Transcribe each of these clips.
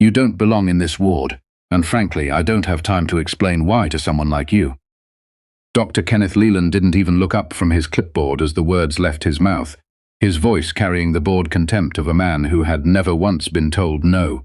You don't belong in this ward, and frankly, I don't have time to explain why to someone like you." Dr. Kenneth Leland didn't even look up from his clipboard as the words left his mouth, his voice carrying the bored contempt of a man who had never once been told no.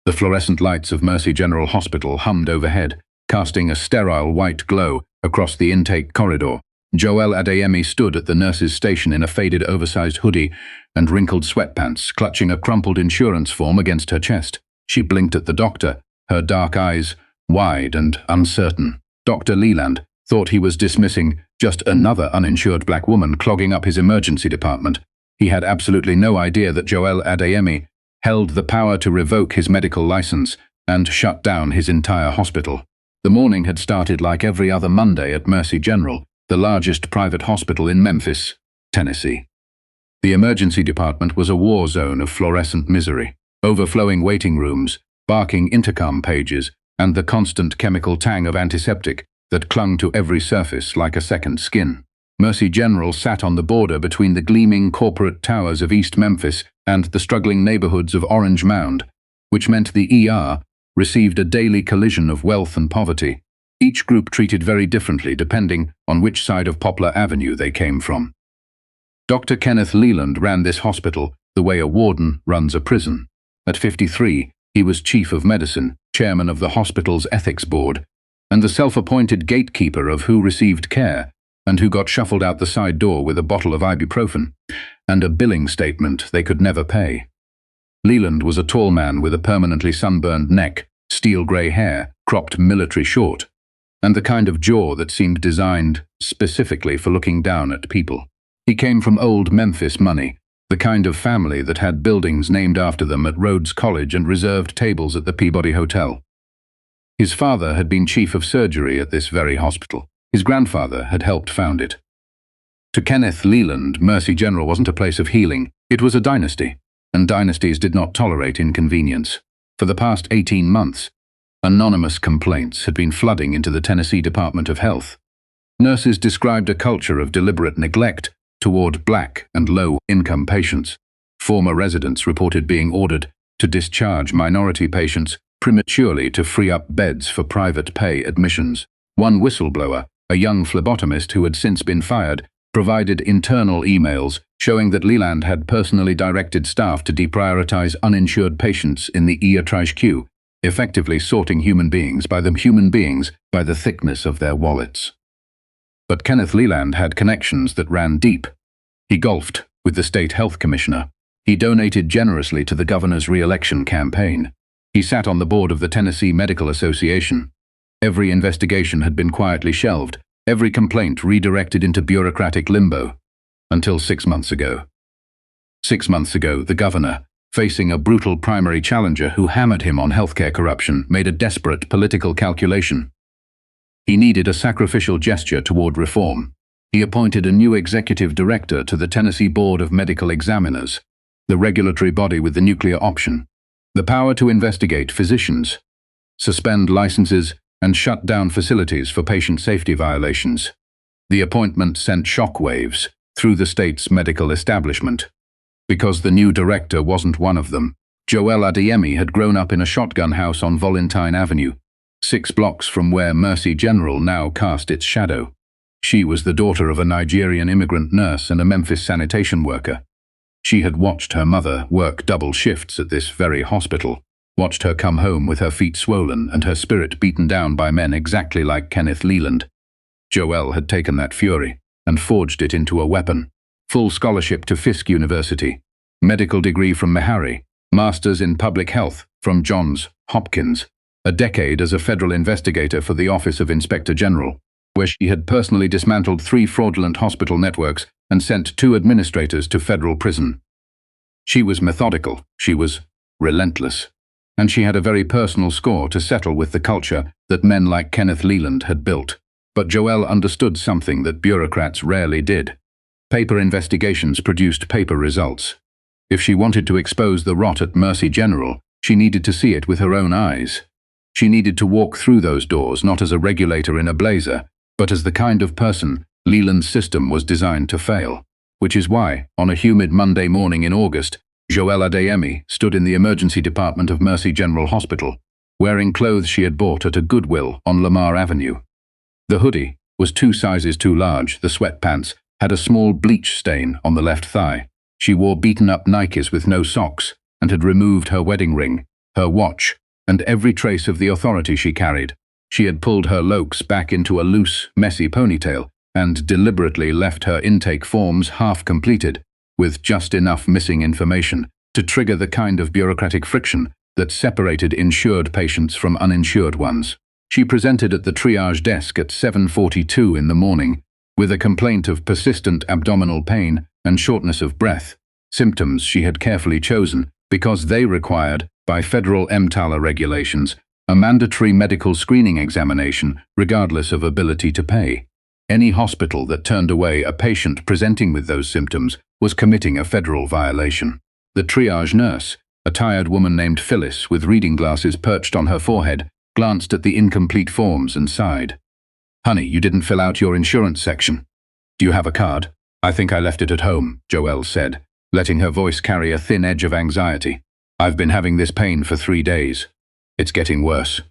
The fluorescent lights of Mercy General Hospital hummed overhead, casting a sterile white glow across the intake corridor. Joelle Adeyemi stood at the nurse's station in a faded oversized hoodie and wrinkled sweatpants, clutching a crumpled insurance form against her chest. She blinked at the doctor, her dark eyes wide and uncertain. Dr. Leland thought he was dismissing just another uninsured black woman clogging up his emergency department. He had absolutely no idea that Joelle Adeyemi held the power to revoke his medical license and shut down his entire hospital. The morning had started like every other Monday at Mercy General, the largest private hospital in Memphis, Tennessee. The emergency department was a war zone of fluorescent misery, overflowing waiting rooms, barking intercom pages, and the constant chemical tang of antiseptic that clung to every surface like a second skin. Mercy General sat on the border between the gleaming corporate towers of East Memphis and the struggling neighborhoods of Orange Mound, which meant the ER received a daily collision of wealth and poverty, each group treated very differently depending on which side of Poplar Avenue they came from. Dr. Kenneth Leland ran this hospital the way a warden runs a prison. At 53, he was chief of medicine, chairman of the hospital's ethics board, and the self-appointed gatekeeper of who received care and who got shuffled out the side door with a bottle of ibuprofen and a billing statement they could never pay. Leland was a tall man with a permanently sunburned neck, steel-grey hair, cropped military short, and the kind of jaw that seemed designed specifically for looking down at people. He came from old Memphis money, the kind of family that had buildings named after them at Rhodes College and reserved tables at the Peabody Hotel. His father had been chief of surgery at this very hospital. His grandfather had helped found it. To Kenneth Leland, Mercy General wasn't a place of healing, it was a dynasty, and dynasties did not tolerate inconvenience. For the past 18 months, anonymous complaints had been flooding into the Tennessee Department of Health. Nurses described a culture of deliberate neglect toward black and low-income patients. Former residents reported being ordered to discharge minority patients prematurely to free up beds for private pay admissions. One whistleblower, a young phlebotomist who had since been fired, provided internal emails showing that Leland had personally directed staff to deprioritize uninsured patients in the triage queue, effectively sorting human beings by the thickness of their wallets. But Kenneth Leland had connections that ran deep. He golfed with the state health commissioner. He donated generously to the governor's re-election campaign. He sat on the board of the Tennessee Medical Association. Every investigation had been quietly shelved, every complaint redirected into bureaucratic limbo. Until 6 months ago. 6 months ago, the governor, facing a brutal primary challenger who hammered him on healthcare corruption, made a desperate political calculation. He needed a sacrificial gesture toward reform. He appointed a new executive director to the Tennessee Board of Medical Examiners, the regulatory body with the nuclear option, the power to investigate physicians, suspend licenses, and shut down facilities for patient safety violations. The appointment sent shockwaves through the state's medical establishment. Because the new director wasn't one of them, Joelle Adeyemi had grown up in a shotgun house on Valentine Avenue, 6 blocks from where Mercy General now cast its shadow. She was the daughter of a Nigerian immigrant nurse and a Memphis sanitation worker. She had watched her mother work double shifts at this very hospital, watched her come home with her feet swollen and her spirit beaten down by men exactly like Kenneth Leland. Joelle had taken that fury and forged it into a weapon. Full scholarship to Fisk University, medical degree from Meharry, masters in public health from Johns Hopkins, a decade as a federal investigator for the Office of Inspector General, where she had personally dismantled 3 fraudulent hospital networks and sent 2 administrators to federal prison. She was methodical, she was relentless, and she had a very personal score to settle with the culture that men like Kenneth Leland had built. But Joelle understood something that bureaucrats rarely did. Paper investigations produced paper results. If she wanted to expose the rot at Mercy General, she needed to see it with her own eyes. She needed to walk through those doors not as a regulator in a blazer, but as the kind of person Leland's system was designed to fail. Which is why, on a humid Monday morning in August, Joelle Adeyemi stood in the emergency department of Mercy General Hospital, wearing clothes she had bought at a Goodwill on Lamar Avenue. The hoodie was 2 sizes too large. The sweatpants had a small bleach stain on the left thigh. She wore beaten-up Nikes with no socks and had removed her wedding ring, her watch, and every trace of the authority she carried. She had pulled her lokes back into a loose, messy ponytail and deliberately left her intake forms half completed, with just enough missing information to trigger the kind of bureaucratic friction that separated insured patients from uninsured ones. She presented at the triage desk at 7:42 in the morning with a complaint of persistent abdominal pain and shortness of breath, symptoms she had carefully chosen because they required, by federal EMTALA regulations, a mandatory medical screening examination regardless of ability to pay. Any hospital that turned away a patient presenting with those symptoms was committing a federal violation. The triage nurse, a tired woman named Phyllis with reading glasses perched on her forehead, glanced at the incomplete forms and sighed. "Honey, you didn't fill out your insurance section. Do you have a card?" "I think I left it at home," Joelle said, letting her voice carry a thin edge of anxiety. "I've been having this pain for 3 days. It's getting worse.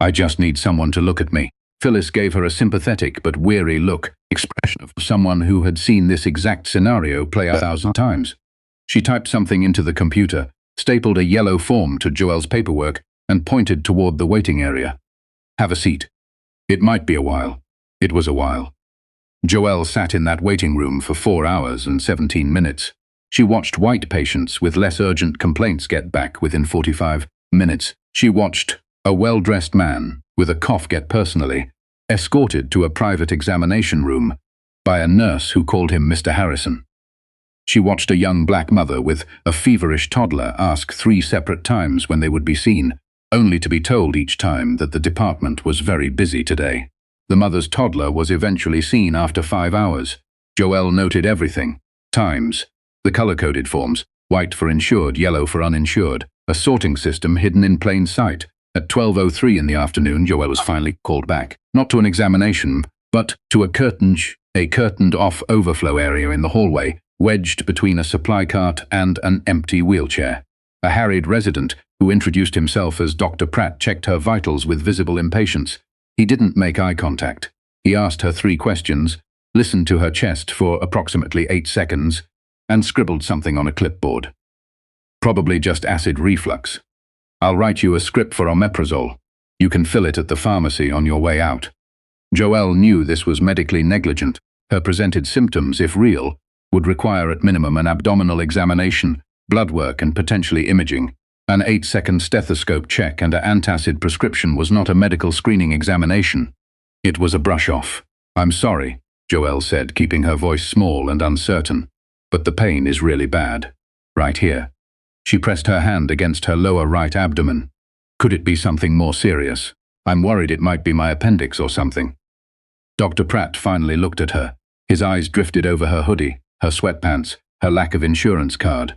I just need someone to look at me." Phyllis gave her a sympathetic but weary look, expression of someone who had seen this exact scenario play out 1,000 times. She typed something into the computer, stapled a yellow form to Joelle's paperwork, and pointed toward the waiting area. "Have a seat. It might be a while." It was a while. Joelle sat in that waiting room for 4 hours and 17 minutes. She watched white patients with less urgent complaints get back within 45 minutes. She watched a well-dressed man with a cough get personally escorted to a private examination room by a nurse who called him Mr. Harrison. She watched a young black mother with a feverish toddler ask 3 separate times when they would be seen, only to be told each time that the department was very busy today. The mother's toddler was eventually seen after 5 hours. Joelle noted everything: times, the color-coded forms, white for insured, yellow for uninsured, a sorting system hidden in plain sight. At 12:03 in the afternoon, Joelle was finally called back, not to an examination, but to a curtained-off overflow area in the hallway, wedged between a supply cart and an empty wheelchair. A harried resident, who introduced himself as Dr. Pratt, checked her vitals with visible impatience. He didn't make eye contact. He asked her 3 questions, listened to her chest for approximately 8 seconds, and scribbled something on a clipboard. "Probably just acid reflux. I'll write you a script for omeprazole. You can fill it at the pharmacy on your way out." Joelle knew this was medically negligent. Her presented symptoms, if real, would require at minimum an abdominal examination, blood work, and potentially imaging. An 8-second stethoscope check and an antacid prescription was not a medical screening examination. It was a brush-off. "I'm sorry," Joelle said, keeping her voice small and uncertain, "but the pain is really bad. Right here." She pressed her hand against her lower right abdomen. "Could it be something more serious? I'm worried it might be my appendix or something." Dr. Pratt finally looked at her. His eyes drifted over her hoodie, her sweatpants, her lack of insurance card.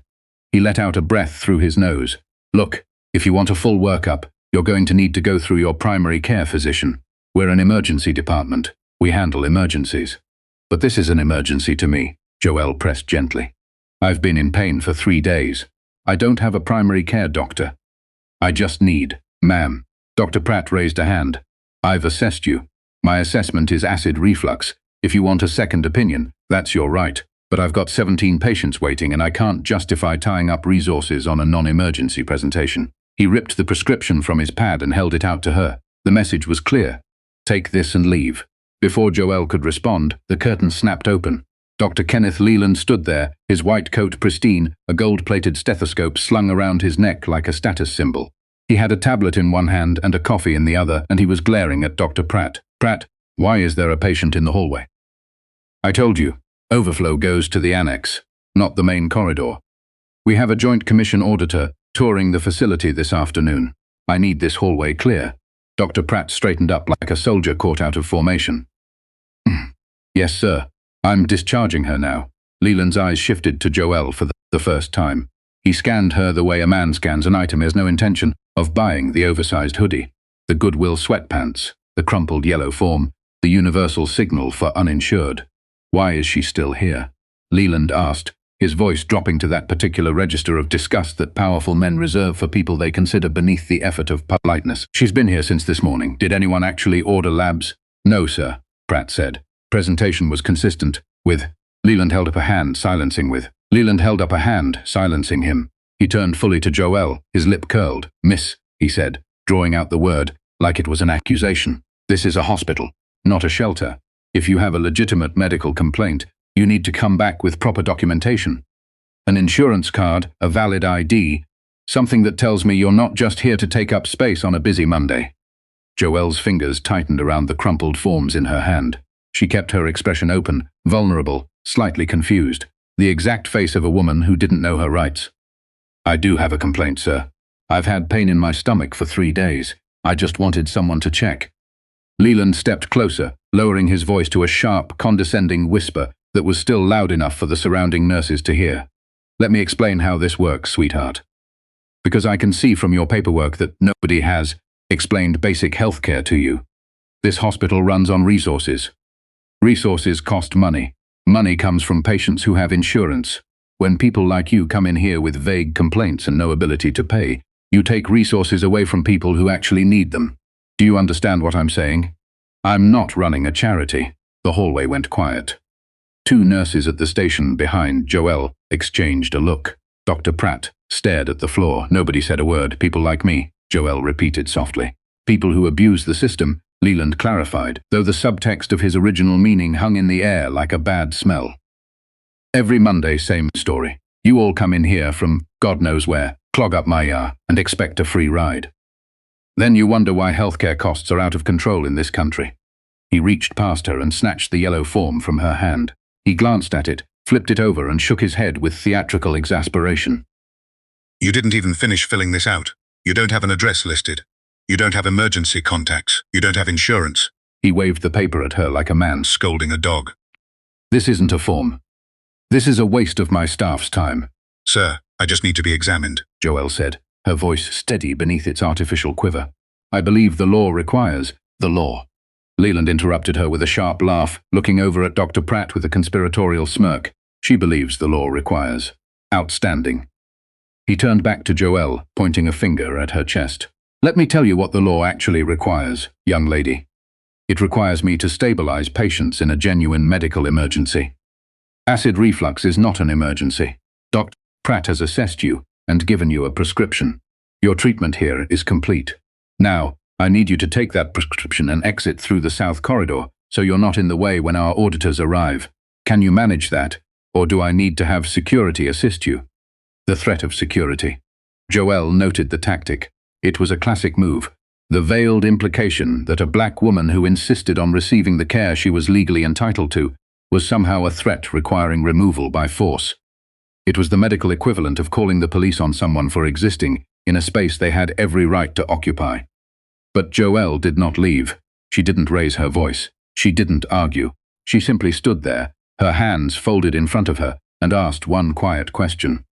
He let out a breath through his nose. "Look, if you want a full workup, you're going to need to go through your primary care physician. We're an emergency department. We handle emergencies." "But this is an emergency to me," Joelle pressed gently. "I've been in pain for 3 days. I don't have a primary care doctor. I just need..." "Ma'am." Dr. Pratt raised a hand. "I've assessed you. My assessment is acid reflux. If you want a second opinion, that's your right. But I've got 17 patients waiting and I can't justify tying up resources on a non-emergency presentation." He ripped the prescription from his pad and held it out to her. The message was clear: "Take this and leave." Before Joelle could respond, the curtain snapped open. Dr. Kenneth Leland stood there, his white coat pristine, a gold-plated stethoscope slung around his neck like a status symbol. He had a tablet in one hand and a coffee in the other, and he was glaring at Dr. Pratt. "Pratt, why is there a patient in the hallway?" "I told you. Overflow goes to the annex, not the main corridor. We have a Joint Commission auditor touring the facility this afternoon. I need this hallway clear." Dr. Pratt straightened up like a soldier caught out of formation. "Yes, sir. I'm discharging her now." Leland's eyes shifted to Joelle for the first time. He scanned her the way a man scans an item he has no intention of buying: the oversized hoodie, the Goodwill sweatpants, the crumpled yellow form, the universal signal for uninsured. "Why is she still here?" Leland asked, his voice dropping to that particular register of disgust that powerful men reserve for people they consider beneath the effort of politeness. She's been here since this morning. Did anyone actually order labs? No, sir, Pratt said. Presentation was consistent with. Leland held up a hand, silencing him. He turned fully to Joelle, his lip curled. Miss, he said, drawing out the word, like it was an accusation. This is a hospital, not a shelter. If you have a legitimate medical complaint, you need to come back with proper documentation. An insurance card, a valid ID, something that tells me you're not just here to take up space on a busy Monday. Joelle's fingers tightened around the crumpled forms in her hand. She kept her expression open, vulnerable, slightly confused, the exact face of a woman who didn't know her rights. I do have a complaint, sir. I've had pain in my stomach for 3 days. I just wanted someone to check. Leland stepped closer, lowering his voice to a sharp, condescending whisper that was still loud enough for the surrounding nurses to hear. Let me explain how this works, sweetheart. Because I can see from your paperwork that nobody has explained basic health care to you. This hospital runs on resources. Resources cost money. Money comes from patients who have insurance. When people like you come in here with vague complaints and no ability to pay, you take resources away from people who actually need them. Do you understand what I'm saying? I'm not running a charity. The hallway went quiet. 2 nurses at the station behind Joelle exchanged a look. Dr. Pratt stared at the floor. Nobody said a word. People like me, Joelle repeated softly. People who abuse the system, Leland clarified, though the subtext of his original meaning hung in the air like a bad smell. Every Monday, same story. You all come in here from God knows where, clog up my ER, and expect a free ride. Then you wonder why healthcare costs are out of control in this country. He reached past her and snatched the yellow form from her hand. He glanced at it, flipped it over and shook his head with theatrical exasperation. You didn't even finish filling this out. You don't have an address listed. You don't have emergency contacts. You don't have insurance. He waved the paper at her like a man Scolding a dog. This isn't a form. This is a waste of my staff's time. Sir, I just need to be examined, Joelle said, her voice steady beneath its artificial quiver. I believe the law requires the law. Leland interrupted her with a sharp laugh, looking over at Dr. Pratt with a conspiratorial smirk. She believes the law requires. Outstanding. He turned back to Joelle, pointing a finger at her chest. Let me tell you what the law actually requires, young lady. It requires me to stabilize patients in a genuine medical emergency. Acid reflux is not an emergency. Dr. Pratt has assessed you and given you a prescription. Your treatment here is complete. Now, I need you to take that prescription and exit through the south corridor so you're not in the way when our auditors arrive. Can you manage that, or do I need to have security assist you? The threat of security. Joelle noted the tactic. It was a classic move. The veiled implication that a black woman who insisted on receiving the care she was legally entitled to was somehow a threat requiring removal by force. It was the medical equivalent of calling the police on someone for existing in a space they had every right to occupy. But Joelle did not leave. She didn't raise her voice. She didn't argue. She simply stood there, her hands folded in front of her, and asked one quiet question.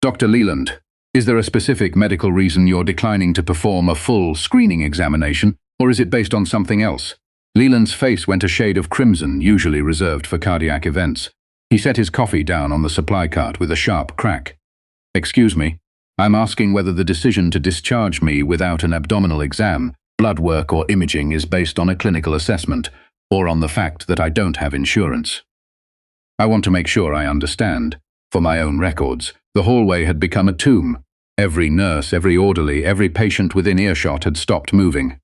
Dr. Leland, is there a specific medical reason you're declining to perform a full screening examination, or is it based on something else? Leland's face went a shade of crimson, usually reserved for cardiac events. He set his coffee down on the supply cart with a sharp crack. Excuse me, I'm asking whether the decision to discharge me without an abdominal exam, blood work or imaging is based on a clinical assessment, or on the fact that I don't have insurance. I want to make sure I understand. For my own records, the hallway had become a tomb. Every nurse, every orderly, every patient within earshot had stopped moving.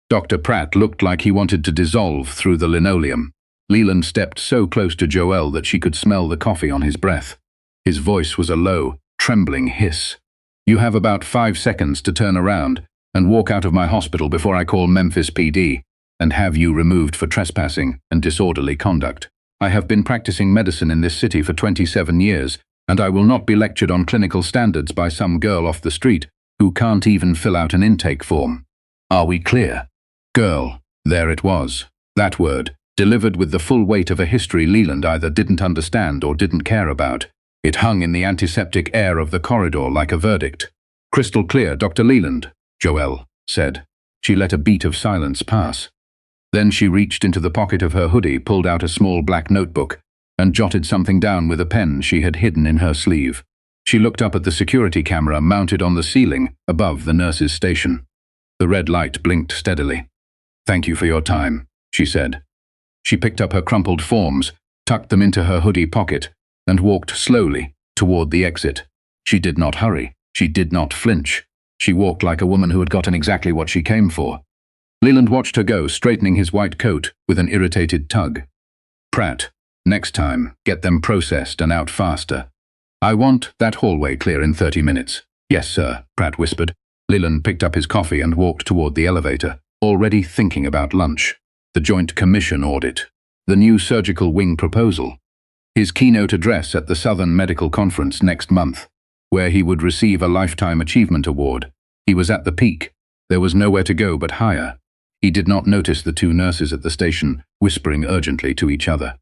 Dr. Pratt looked like he wanted to dissolve through the linoleum. Leland stepped so close to Joelle that she could smell the coffee on his breath. His voice was a low, trembling hiss. You have about 5 seconds to turn around and walk out of my hospital before I call Memphis PD and have you removed for trespassing and disorderly conduct. I have been practicing medicine in this city for 27 years, and I will not be lectured on clinical standards by some girl off the street who can't even fill out an intake form. Are we clear? Girl. There it was. That word, delivered with the full weight of a history Leland either didn't understand or didn't care about. It hung in the antiseptic air of the corridor like a verdict. Crystal clear, Dr. Leland, Joelle said. She let a beat of silence pass. Then she reached into the pocket of her hoodie, pulled out a small black notebook, and jotted something down with a pen she had hidden in her sleeve. She looked up at the security camera mounted on the ceiling above the nurse's station. The red light blinked steadily. "Thank you for your time," she said. She picked up her crumpled forms, tucked them into her hoodie pocket, and walked slowly toward the exit. She did not hurry. She did not flinch. She walked like a woman who had gotten exactly what she came for. Leland watched her go, straightening his white coat with an irritated tug. "Pratt, next time, get them processed and out faster. I want that hallway clear in 30 minutes. "Yes, sir," Pratt whispered. Leland picked up his coffee and walked toward the elevator, already thinking about lunch, the Joint Commission audit, the new surgical wing proposal, his keynote address at the Southern Medical Conference next month, where he would receive a Lifetime Achievement Award. He was at the peak. There was nowhere to go but higher. He did not notice the two nurses at the station whispering urgently to each other.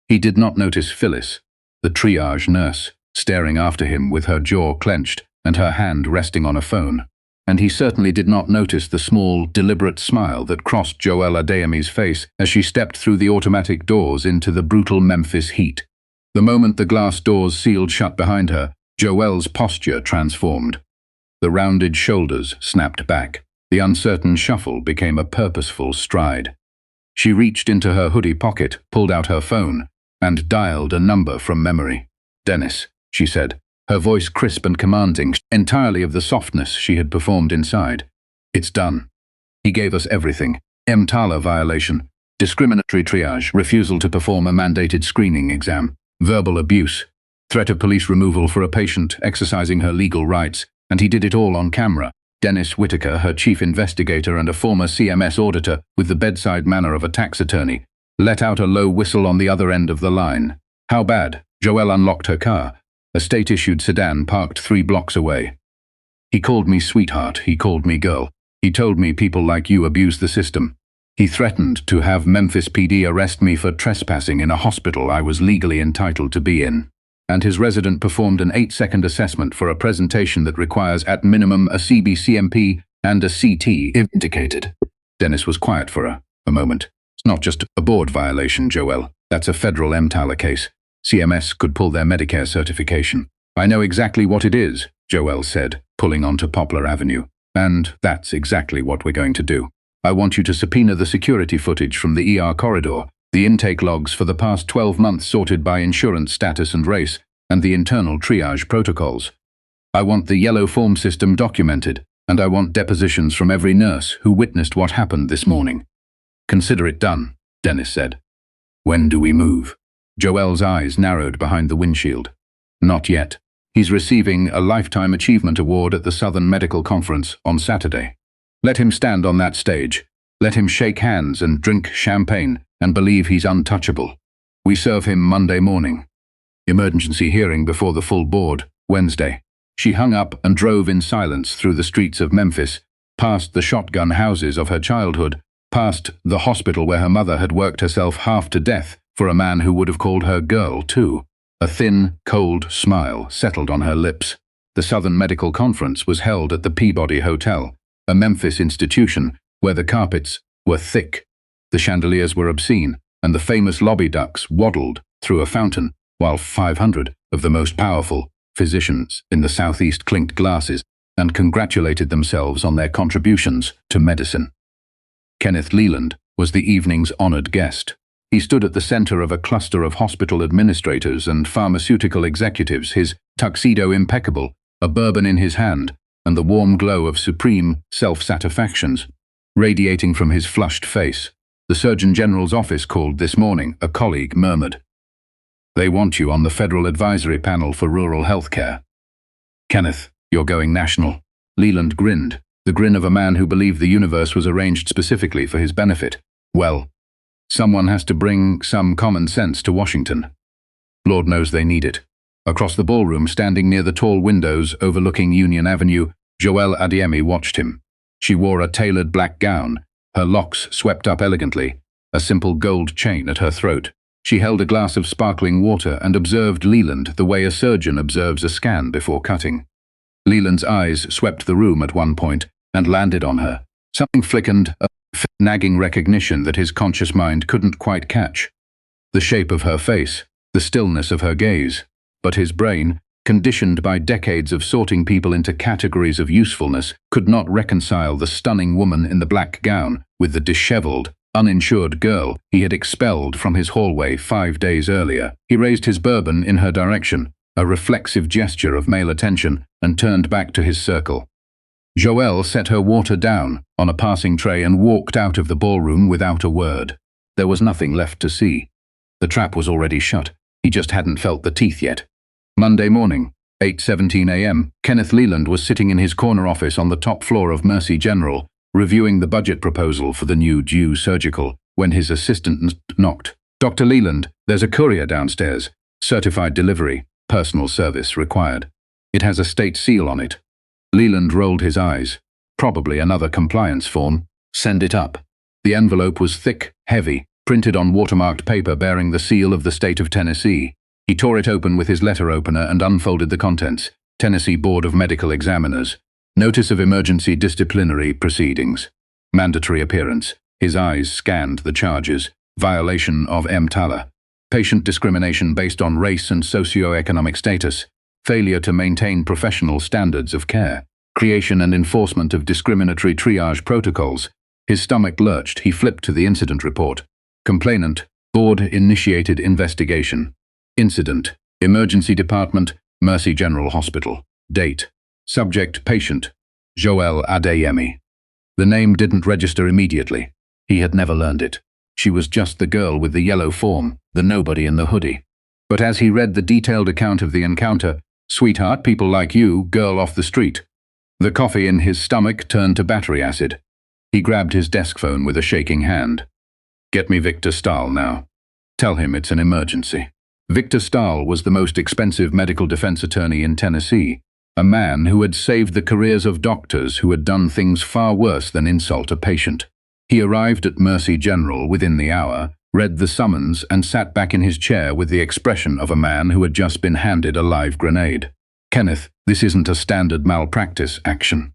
He did not notice Phyllis, the triage nurse, staring after him with her jaw clenched and her hand resting on a phone. And he certainly did not notice the small, deliberate smile that crossed Joelle Adeyemi's face as she stepped through the automatic doors into the brutal Memphis heat. The moment the glass doors sealed shut behind her, Joelle's posture transformed. The rounded shoulders snapped back. The uncertain shuffle became a purposeful stride. She reached into her hoodie pocket, pulled out her phone, and dialed a number from memory. "Dennis," she said, her voice crisp and commanding, entirely of the softness she had performed inside. "It's done. He gave us everything. EMTALA violation, discriminatory triage, refusal to perform a mandated screening exam, verbal abuse, threat of police removal for a patient exercising her legal rights, and he did it all on camera." Dennis Whitaker, her chief investigator and a former CMS auditor with the bedside manner of a tax attorney, let out a low whistle on the other end of the line. "How bad?" Joelle unlocked her car, a state-issued sedan parked 3 blocks away. "He called me sweetheart, he called me girl. He told me people like you abuse the system. He threatened to have Memphis PD arrest me for trespassing in a hospital I was legally entitled to be in. And his resident performed an 8-second assessment for a presentation that requires at minimum a CBCMP and a CT if indicated." Dennis was quiet for a moment. "It's not just a board violation, Joelle. That's a federal EMTALA case. CMS could pull their Medicare certification." "I know exactly what it is," Joelle said, pulling onto Poplar Avenue. "And that's exactly what we're going to do. I want you to subpoena the security footage from the ER corridor, the intake logs for the past 12 months sorted by insurance status and race, and the internal triage protocols. I want the yellow form system documented, and I want depositions from every nurse who witnessed what happened this morning." "Consider it done," Dennis said. "When do we move?" Joelle's eyes narrowed behind the windshield. "Not yet. He's receiving a Lifetime Achievement Award at the Southern Medical Conference on Saturday. Let him stand on that stage. Let him shake hands and drink champagne and believe he's untouchable. We serve him Monday morning. Emergency hearing before the full board, Wednesday." She hung up and drove in silence through the streets of Memphis, past the shotgun houses of her childhood, past the hospital where her mother had worked herself half to death for a man who would have called her girl, too. A thin, cold smile settled on her lips. The Southern Medical Conference was held at the Peabody Hotel, a Memphis institution where the carpets were thick, the chandeliers were obscene, and the famous lobby ducks waddled through a fountain, while 500 of the most powerful physicians in the Southeast clinked glasses and congratulated themselves on their contributions to medicine. Kenneth Leland was the evening's honored guest. He stood at the center of a cluster of hospital administrators and pharmaceutical executives, his tuxedo impeccable, a bourbon in his hand, and the warm glow of supreme self-satisfactions radiating from his flushed face. "The Surgeon General's office called this morning," a colleague murmured. "They want you on the Federal Advisory Panel for Rural Health Care." "Kenneth, you're going national." Leland grinned, the grin of a man who believed the universe was arranged specifically for his benefit. "Well, someone has to bring some common sense to Washington. Lord knows they need it." Across the ballroom, standing near the tall windows overlooking Union Avenue, Joelle Adeyemi watched him. She wore a tailored black gown, her locks swept up elegantly, a simple gold chain at her throat. She held a glass of sparkling water and observed Leland the way a surgeon observes a scan before cutting. Leland's eyes swept the room at one point and landed on her. Something flickered, a nagging recognition that his conscious mind couldn't quite catch. The shape of her face, the stillness of her gaze. But his brain, conditioned by decades of sorting people into categories of usefulness, could not reconcile the stunning woman in the black gown with the disheveled, uninsured girl he had expelled from his hallway 5 days earlier. He raised his bourbon in her direction, a reflexive gesture of male attention, and turned back to his circle. Joelle set her water down on a passing tray and walked out of the ballroom without a word. There was nothing left to see. The trap was already shut. He just hadn't felt the teeth yet. Monday morning, 8:17 a.m., Kenneth Leland was sitting in his corner office on the top floor of Mercy General, reviewing the budget proposal for the new Jew surgical, when his assistant knocked. "Dr. Leland, there's a courier downstairs. Certified delivery. Personal service required. It has a state seal on it." Leland rolled his eyes. Probably another compliance form. "Send it up." The envelope was thick, heavy, printed on watermarked paper bearing the seal of the state of Tennessee. He tore it open with his letter opener and unfolded the contents. Tennessee Board of Medical Examiners. Notice of emergency disciplinary proceedings. Mandatory appearance. His eyes scanned the charges. Violation of EMTALA. Patient discrimination based on race and socioeconomic status. Failure to maintain professional standards of care. Creation and enforcement of discriminatory triage protocols. His stomach lurched. He flipped to the incident report. Complainant, board-initiated investigation. Incident, Emergency Department, Mercy General Hospital. Date, subject, patient, Joelle Adeyemi. The name didn't register immediately. He had never learned it. She was just the girl with the yellow form, the nobody in the hoodie. But as he read the detailed account of the encounter, "Sweetheart, people like you, girl off the street," the coffee in his stomach turned to battery acid. He grabbed his desk phone with a shaking hand. "Get me Victor Stahl now. Tell him it's an emergency." Victor Stahl was the most expensive medical defense attorney in Tennessee, a man who had saved the careers of doctors who had done things far worse than insult a patient. He arrived at Mercy General within the hour, read the summons, and sat back in his chair with the expression of a man who had just been handed a live grenade. "Kenneth, this isn't a standard malpractice action.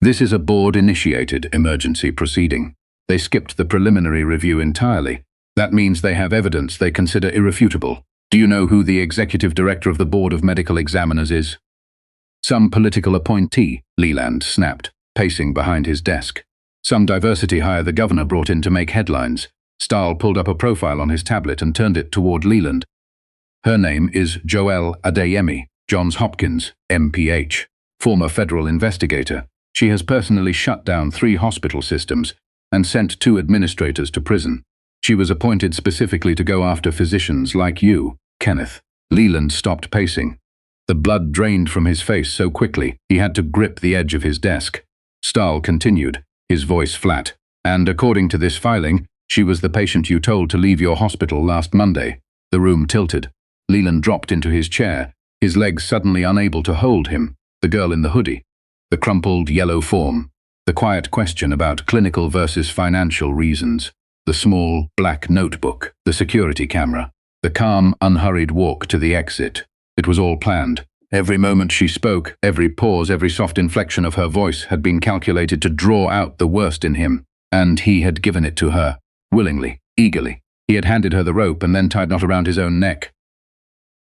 This is a board-initiated emergency proceeding. They skipped the preliminary review entirely. That means they have evidence they consider irrefutable. Do you know who the executive director of the Board of Medical Examiners is?" "Some political appointee," Leland snapped, pacing behind his desk. "Some diversity hire the governor brought in to make headlines." Stahl pulled up a profile on his tablet and turned it toward Leland. "Her name is Joelle Adeyemi, Johns Hopkins, MPH, former federal investigator. She has personally shut down 3 hospital systems and sent 2 administrators to prison. She was appointed specifically to go after physicians like you, Kenneth." Leland stopped pacing. The blood drained from his face so quickly he had to grip the edge of his desk. Stahl continued, his voice flat. "And according to this filing, she was the patient you told to leave your hospital last Monday." The room tilted. Leland dropped into his chair, his legs suddenly unable to hold him. The girl in the hoodie. The crumpled yellow form. The quiet question about clinical versus financial reasons. The small, black notebook. The security camera. The calm, unhurried walk to the exit. It was all planned. Every moment she spoke, every pause, every soft inflection of her voice had been calculated to draw out the worst in him. And he had given it to her. Willingly, eagerly. He had handed her the rope and then tied knot around his own neck.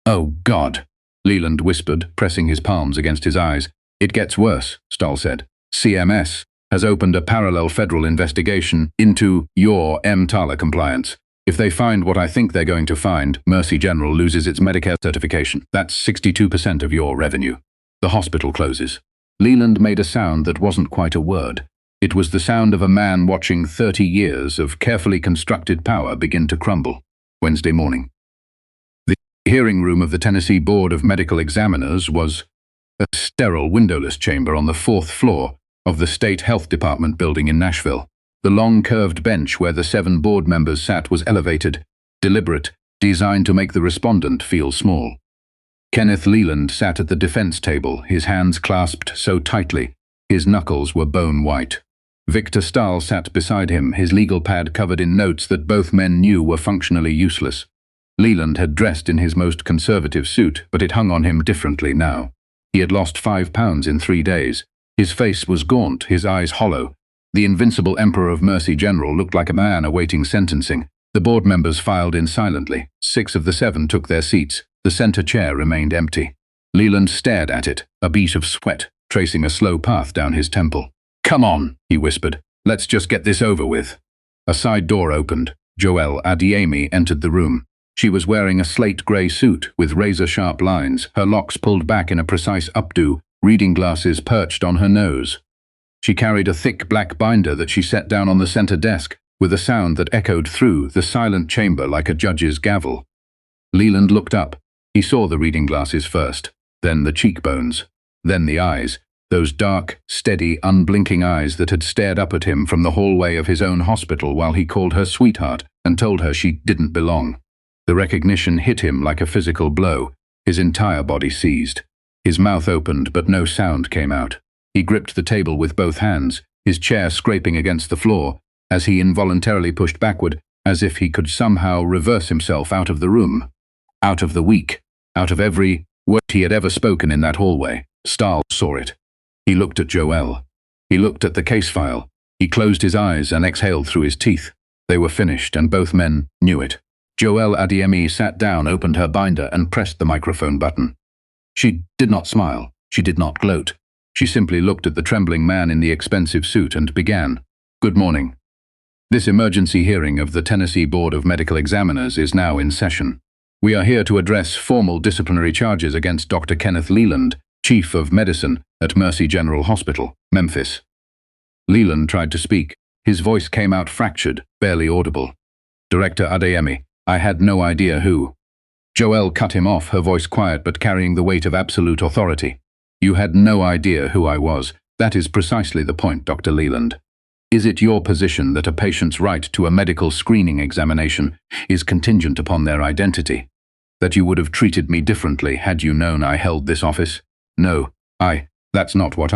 "Oh, God," Leland whispered, pressing his palms against his eyes. "It gets worse," Stahl said. "CMS has opened a parallel federal investigation into your EMTALA compliance. If they find what I think they're going to find, Mercy General loses its Medicare certification. That's 62% of your revenue. The hospital closes." Leland made a sound that wasn't quite a word. It was the sound of a man watching 30 years of carefully constructed power begin to crumble. Wednesday morning. The hearing room of the Tennessee Board of Medical Examiners was a sterile, windowless chamber on the 4th floor of the State Health Department building in Nashville. The long curved bench where the 7 board members sat was elevated, deliberate, designed to make the respondent feel small. Kenneth Leland sat at the defense table, his hands clasped so tightly, his knuckles were bone white. Victor Stahl sat beside him, his legal pad covered in notes that both men knew were functionally useless. Leland had dressed in his most conservative suit, but it hung on him differently now. He had lost 5 pounds in 3 days. His face was gaunt, his eyes hollow. The invincible Emperor of Mercy General looked like a man awaiting sentencing, The board members filed in silently. 6 of the 7 took their seats. The center chair remained empty. Leland stared at it, a bead of sweat tracing a slow path down his temple. "Come on," he whispered. "Let's just get this over with." A side door opened. Joelle Adiemi entered the room. She was wearing a slate-grey suit with razor-sharp lines, her locks pulled back in a precise updo, reading glasses perched on her nose. She carried a thick black binder that she set down on the center desk, with a sound that echoed through the silent chamber like a judge's gavel. Leland looked up. He saw the reading glasses first, then the cheekbones, then the eyes, those dark, steady, unblinking eyes that had stared up at him from the hallway of his own hospital while he called her sweetheart and told her she didn't belong. The recognition hit him like a physical blow. His entire body seized. His mouth opened, but no sound came out. He gripped the table with both hands, his chair scraping against the floor, as he involuntarily pushed backward, as if he could somehow reverse himself out of the room. Out of the week, out of every word he had ever spoken in that hallway. Stahl saw it. He looked at Joelle. He looked at the case file. He closed his eyes and exhaled through his teeth. They were finished, and both men knew it. Joelle Adiemi sat down, opened her binder, and pressed the microphone button. She did not smile. She did not gloat. She simply looked at the trembling man in the expensive suit and began. "Good morning. This emergency hearing of the Tennessee Board of Medical Examiners is now in session. We are here to address formal disciplinary charges against Dr. Kenneth Leland, Chief of Medicine at Mercy General Hospital, Memphis." Leland tried to speak. His voice came out fractured, barely audible. "Director Adeyemi, I had no idea who." Joelle cut him off, her voice quiet but carrying the weight of absolute authority. "You had no idea who I was. That is precisely the point, Dr. Leland. Is it your position that a patient's right to a medical screening examination is contingent upon their identity? That you would have treated me differently had you known I held this office? No, that's not what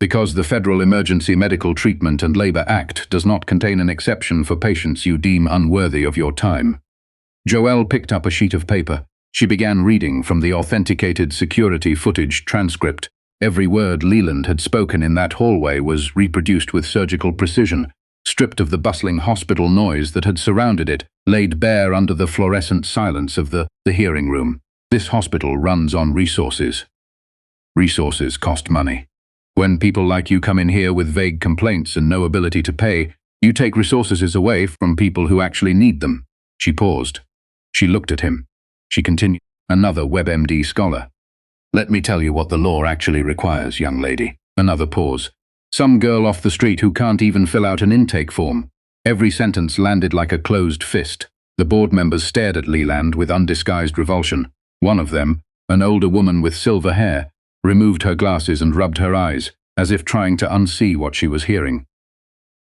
because the Federal Emergency Medical Treatment and Labor Act does not contain an exception for patients you deem unworthy of your time." Joelle picked up a sheet of paper. She began reading from the authenticated security footage transcript. Every word Leland had spoken in that hallway was reproduced with surgical precision, stripped of the bustling hospital noise that had surrounded it, laid bare under the fluorescent silence of the hearing room. This hospital runs on resources. Resources cost money. When people like you come in here with vague complaints and no ability to pay, you take resources away from people who actually need them. She paused. She looked at him. She continued, "Another WebMD scholar. Let me tell you what the law actually requires, young lady." Another pause. "Some girl off the street who can't even fill out an intake form." Every sentence landed like a closed fist. The board members stared at Leland with undisguised revulsion. One of them, an older woman with silver hair, removed her glasses and rubbed her eyes, as if trying to unsee what she was hearing.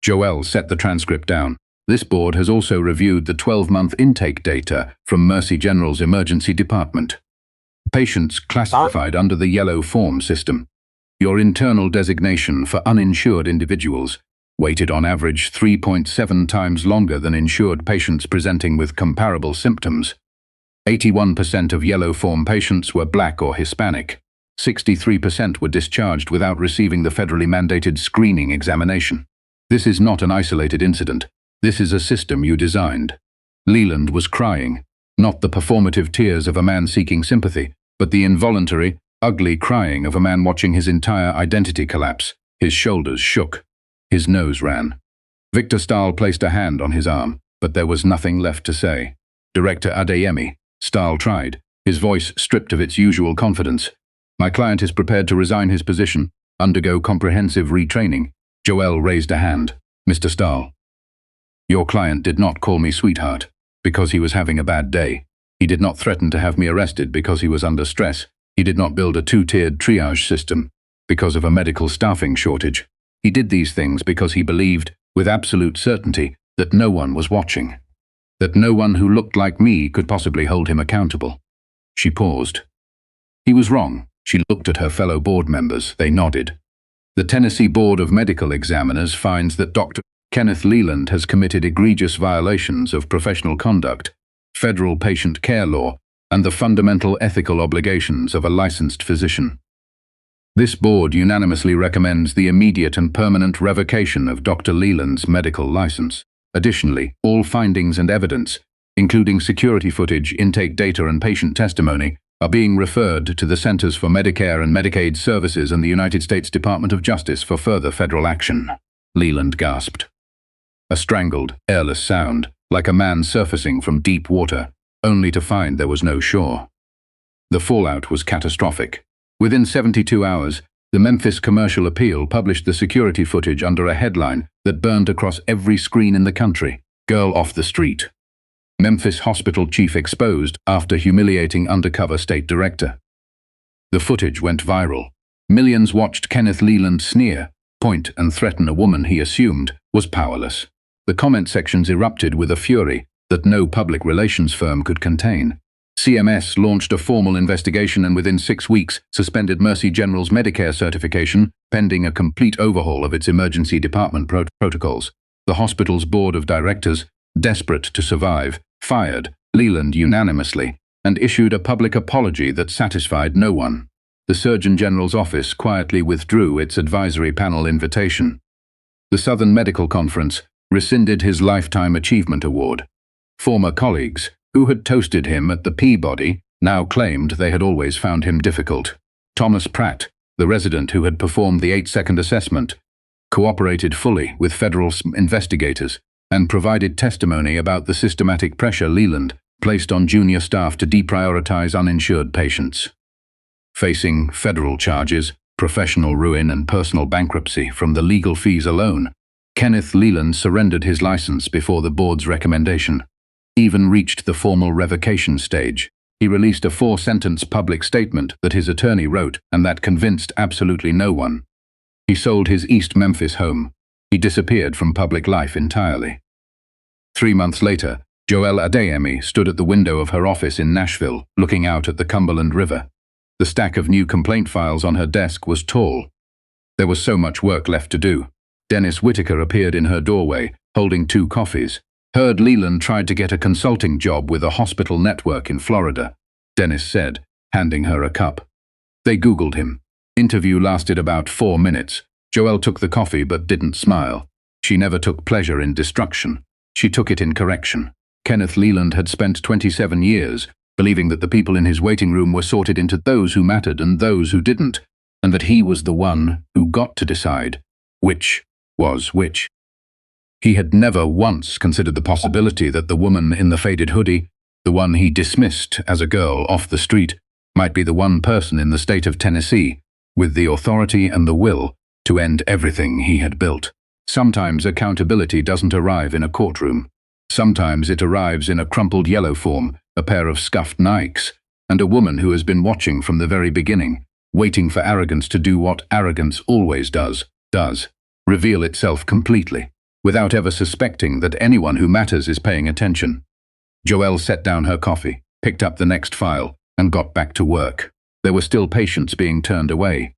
Joelle set the transcript down. "This board has also reviewed the 12-month intake data from Mercy General's emergency department. Patients classified under the yellow form system. Your internal designation for uninsured individuals waited on average 3.7 times longer than insured patients presenting with comparable symptoms. 81% of yellow form patients were Black or Hispanic. 63% were discharged without receiving the federally mandated screening examination. This is not an isolated incident. This is a system you designed." Leland was crying, not the performative tears of a man seeking sympathy, but the involuntary, ugly crying of a man watching his entire identity collapse. His shoulders shook. His nose ran. Victor Stahl placed a hand on his arm, but there was nothing left to say. "Director Adeyemi," Stahl tried, his voice stripped of its usual confidence. "My client is prepared to resign his position, undergo comprehensive retraining." Joelle raised a hand. "Mr. Stahl, your client did not call me sweetheart because he was having a bad day. He did not threaten to have me arrested because he was under stress. He did not build a two-tiered triage system because of a medical staffing shortage. He did these things because he believed, with absolute certainty, that no one was watching. That no one who looked like me could possibly hold him accountable." She paused. He was wrong. She looked at her fellow board members. They nodded. "The Tennessee Board of Medical Examiners finds that Dr. Kenneth Leland has committed egregious violations of professional conduct, federal patient care law, and the fundamental ethical obligations of a licensed physician. This board unanimously recommends the immediate and permanent revocation of Dr. Leland's medical license." Additionally, all findings and evidence, including security footage, intake data, and patient testimony, are being referred to the Centers for Medicare and Medicaid Services and the United States Department of Justice for further federal action. Leland gasped. A strangled, airless sound, like a man surfacing from deep water, only to find there was no shore. The fallout was catastrophic. Within 72 hours, the Memphis Commercial Appeal published the security footage under a headline that burned across every screen in the country: "Girl off the street. Memphis hospital chief exposed after humiliating undercover state director." The footage went viral. Millions watched Kenneth Leland sneer, point, and threaten a woman he assumed was powerless. The comment sections erupted with a fury that no public relations firm could contain. CMS launched a formal investigation and within 6 weeks suspended Mercy General's Medicare certification, pending a complete overhaul of its emergency department protocols. The hospital's board of directors, desperate to survive, fired Leland unanimously and issued a public apology that satisfied no one. The Surgeon General's office quietly withdrew its advisory panel invitation. The Southern Medical Conference rescinded his Lifetime Achievement Award. Former colleagues, who had toasted him at the Peabody, now claimed they had always found him difficult. Thomas Pratt, the resident who had performed the 8-second assessment, cooperated fully with federal investigators and provided testimony about the systematic pressure Leland placed on junior staff to deprioritize uninsured patients. Facing federal charges, professional ruin, and personal bankruptcy from the legal fees alone, Kenneth Leland surrendered his license before the board's recommendation. Even reached the formal revocation stage. He released a 4-sentence public statement that his attorney wrote and that convinced absolutely no one. He sold his East Memphis home. He disappeared from public life entirely. 3 months later, Joelle Adeyemi stood at the window of her office in Nashville, looking out at the Cumberland River. The stack of new complaint files on her desk was tall. There was so much work left to do. Dennis Whitaker appeared in her doorway, holding 2 coffees. Heard Leland tried to get a consulting job with a hospital network in Florida, Dennis said, handing her a cup. They Googled him. Interview lasted about 4 minutes. Joelle took the coffee but didn't smile. She never took pleasure in destruction. She took it in correction. Kenneth Leland had spent 27 years believing that the people in his waiting room were sorted into those who mattered and those who didn't, and that he was the one who got to decide which was which. He had never once considered the possibility that the woman in the faded hoodie, the one he dismissed as a girl off the street, might be the one person in the state of Tennessee with the authority and the will to end everything he had built. Sometimes accountability doesn't arrive in a courtroom. Sometimes it arrives in a crumpled yellow form, a pair of scuffed Nikes, and a woman who has been watching from the very beginning, waiting for arrogance to do what arrogance always does, reveal itself completely, without ever suspecting that anyone who matters is paying attention. Joelle set down her coffee, picked up the next file, and got back to work. There were still patients being turned away.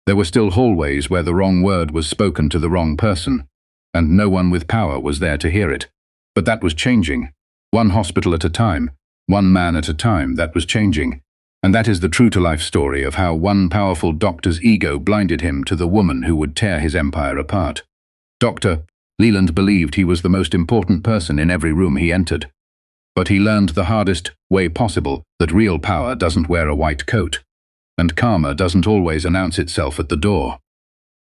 There were still hallways where the wrong word was spoken to the wrong person, and no one with power was there to hear it. But that was changing. One hospital at a time, one man at a time, that was changing. And that is the true-to-life story of how one powerful doctor's ego blinded him to the woman who would tear his empire apart. Dr. Leland believed he was the most important person in every room he entered. But he learned the hardest way possible that real power doesn't wear a white coat, and karma doesn't always announce itself at the door.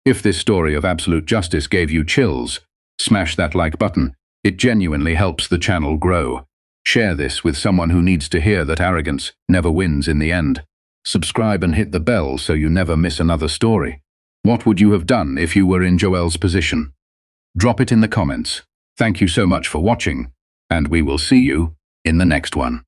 If this story of absolute justice gave you chills, smash that like button. It genuinely helps the channel grow. Share this with someone who needs to hear that arrogance never wins in the end. Subscribe and hit the bell so you never miss another story. What would you have done if you were in Joelle's position? Drop it in the comments. Thank you so much for watching, and we will see you in the next one.